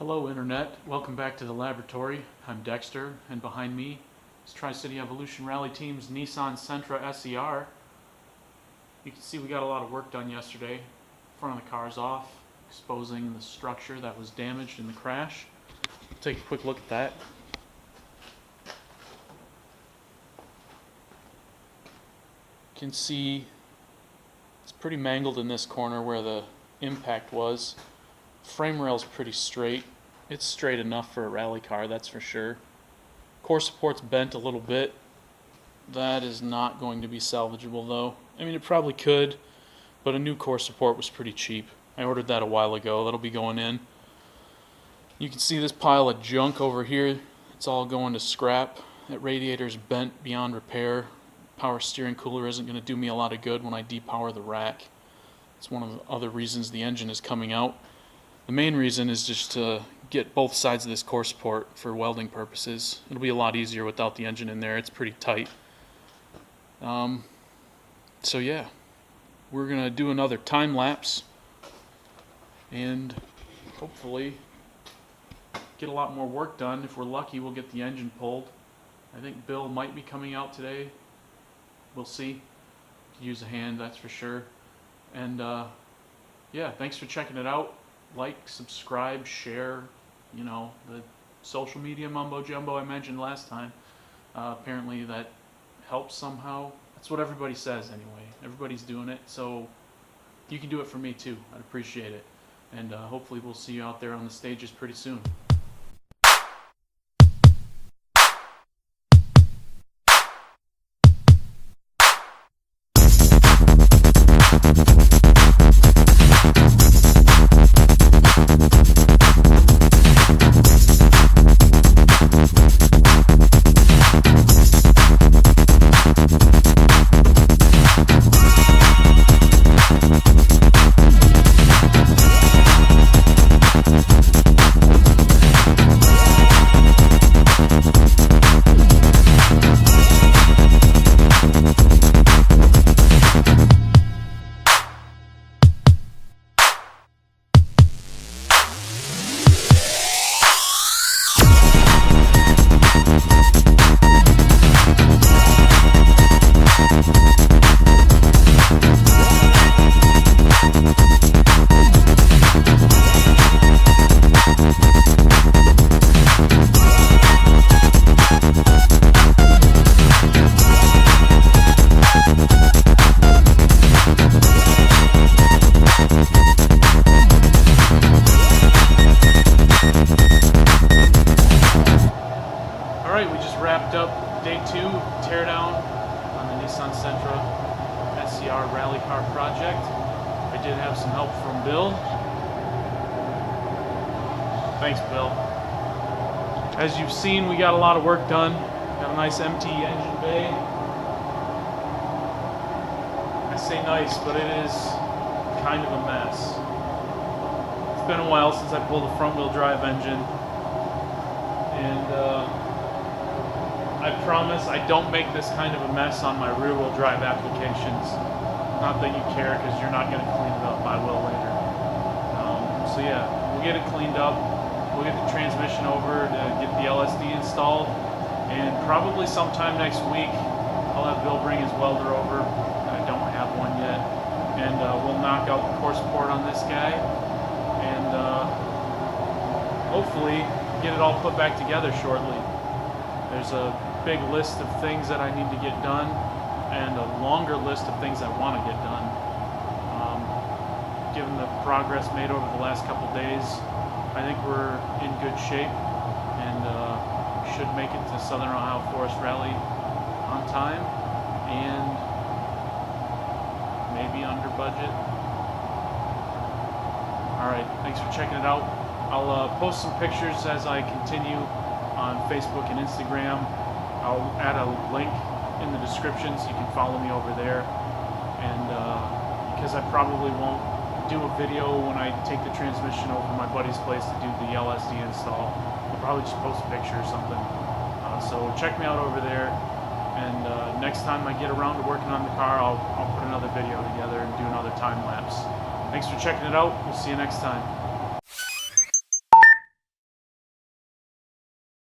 Hello Internet, welcome back to the laboratory. I'm Dexter, and behind me is Tri-City Evolution Rally Team's Nissan Sentra SER. You can see we got a lot of work done yesterday. Front of the car's off, exposing the structure that was damaged in the crash. Take a quick look at that. You can see it's pretty mangled in this corner where the impact was. Frame rail's pretty straight. It's straight enough for a rally car, that's for sure. Core support's bent a little bit. That is not going to be salvageable though. I mean, it probably could, but a new core support was pretty cheap. I ordered that a while ago. That'll be going in. You can see this pile of junk over here. It's all going to scrap. That radiator's bent beyond repair. Power steering cooler isn't going to do me a lot of good when I depower the rack. It's one of the other reasons the engine is coming out. The main reason is just to get both sides of this core support for welding purposes. It'll be a lot easier without the engine in there. It's pretty tight. So yeah, we're gonna do another time lapse and hopefully get a lot more work done. If we're lucky, we'll get the engine pulled. I think Bill might be coming out today. We'll see. Could use a hand, that's for sure. And yeah, thanks for checking it out. Like, subscribe, share, you know, the social media mumbo jumbo I mentioned last time. Apparently that helps somehow. That's what everybody says anyway. Everybody's doing it, so you can do it for me too. I'd appreciate it. And hopefully we'll see you out there on the stages pretty soon. Alright, we just wrapped up day 2 teardown on the Nissan Sentra SER rally car project. I did have some help from Bill. Thanks, Bill. As you've seen, we got a lot of work done. Got a nice empty engine bay. I say nice, but it is kind of a mess. It's been a while since I pulled a front-wheel drive engine, and I promise I don't make this kind of a mess on my rear-wheel drive applications. Not that you care, because you're not going to clean it up. I will later. So yeah, we'll get it cleaned up. We'll get the transmission over to get the LSD installed, and probably sometime next week I'll have Bill bring his welder over. I don't have one yet, and we'll knock out the core support on this guy, and hopefully get it all put back together shortly. There's a big list of things that I need to get done, and a longer list of things I want to get done. Given the progress made over the last couple days, I think we're in good shape, and should make it to Southern Ohio Forest Rally on time, and maybe under budget. Alright, thanks for checking it out. I'll post some pictures as I continue on Facebook and Instagram. I'll add a link in the description so you can follow me over there. And because I probably won't do a video when I take the transmission over to my buddy's place to do the LSD install, I'll probably just post a picture or something. So check me out over there. And next time I get around to working on the car, I'll put another video together and do another time lapse. Thanks for checking it out. We'll see you next time.